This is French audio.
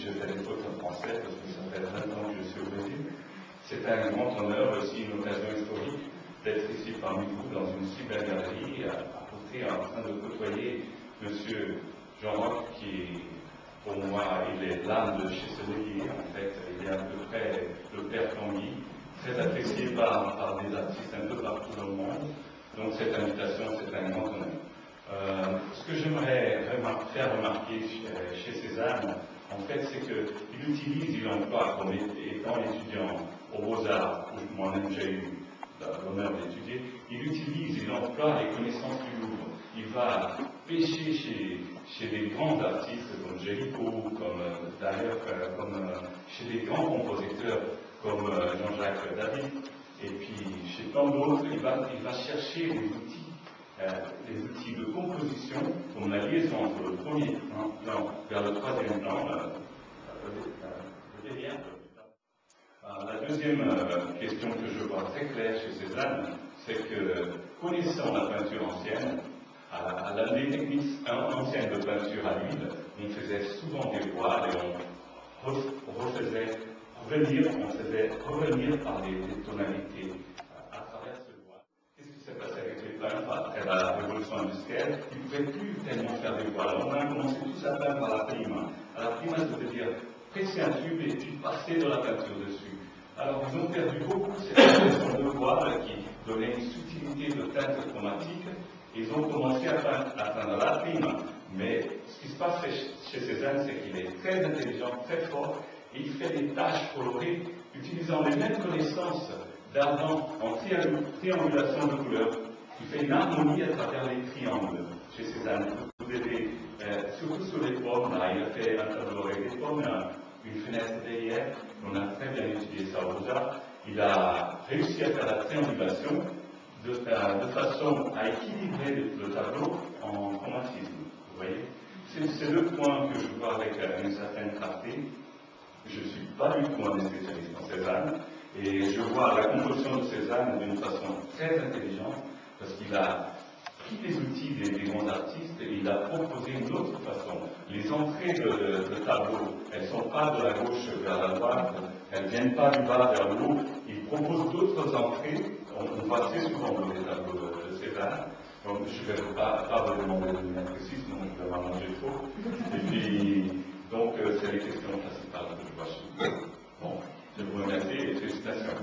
je fais des fautes en français parce que ça fait 20 ans que je suis au Brésil. C'est un grand honneur, aussi une occasion historique d'être ici parmi vous dans une si belle galerie, à côté en train de côtoyer M. Jean-Roch qui, pour moi, il est l'âme de chez Sennelier, en fait. Il est à peu près le père Tanguy, très apprécié par des artistes un peu partout dans le monde. Donc cette invitation, c'est un grand honneur. Ce que j'aimerais faire remarquer chez Cézanne, en fait, c'est qu'il emploie, comme étant étudiant aux Beaux-Arts, où moi-même j'ai eu l'honneur d'étudier, il emploie les connaissances du Louvre. Il va pêcher chez des grands artistes comme Géricault, comme chez des grands compositeurs comme Jean-Jacques David, et puis chez tant d'autres, il va chercher des outils de composition, comme la liaison entre le premier plan vers le troisième plan, le derrière. La deuxième question que je vois très claire chez Cézanne, c'est que, connaissant la peinture ancienne, à l'année technique ancienne de peinture à l'huile, on faisait souvent des voiles et on faisait revenir par des tonalités à travers ce voile. Qu'est-ce qui s'est passé avec les peintres après la révolution industrielle? Ils ne pouvaient plus tellement faire des voiles. On a commencé tous à peindre à la prima. À la prima, ça veut dire presser un tube et puis passer de la peinture dessus. Alors, ils ont perdu beaucoup cette façon de voile qui donnait une subtilité de teinte chromatique. Ils ont commencé à peindre la prima. Mais ce qui se passe chez Cézanne, c'est qu'il est très intelligent, très fort, et il fait des taches colorées utilisant les mêmes connaissances d'ardent en triangulation de couleurs. Il fait une harmonie à travers les triangles chez Cézanne. Vous verrez, surtout sur les pommes, là, il a fait un tableau avec des pommes, une fenêtre derrière. On a très bien étudié ça au Beaux-Arts. Il a réussi à faire la triangulation de façon à équilibrer le tableau en chromatisme. Vous voyez, c'est le point que je vois avec une certaine clarté. Je ne suis pas du tout un spécialiste en Cézanne, et je vois la composition de Cézanne d'une façon très intelligente, parce qu'il a pris les outils des grands artistes et il a proposé une autre façon. Les entrées de tableau, elles ne sont pas de la gauche vers la droite, elles ne viennent pas du bas vers le haut. Il propose d'autres entrées. On voit très souvent dans les tableaux de Cézanne. Donc je ne vais pas vous demander de lumière précise, sinon je vais m'allonger trop. Et puis, donc c'est les questions principales que je vois chez vous. Bon, je vous remercie et félicitations.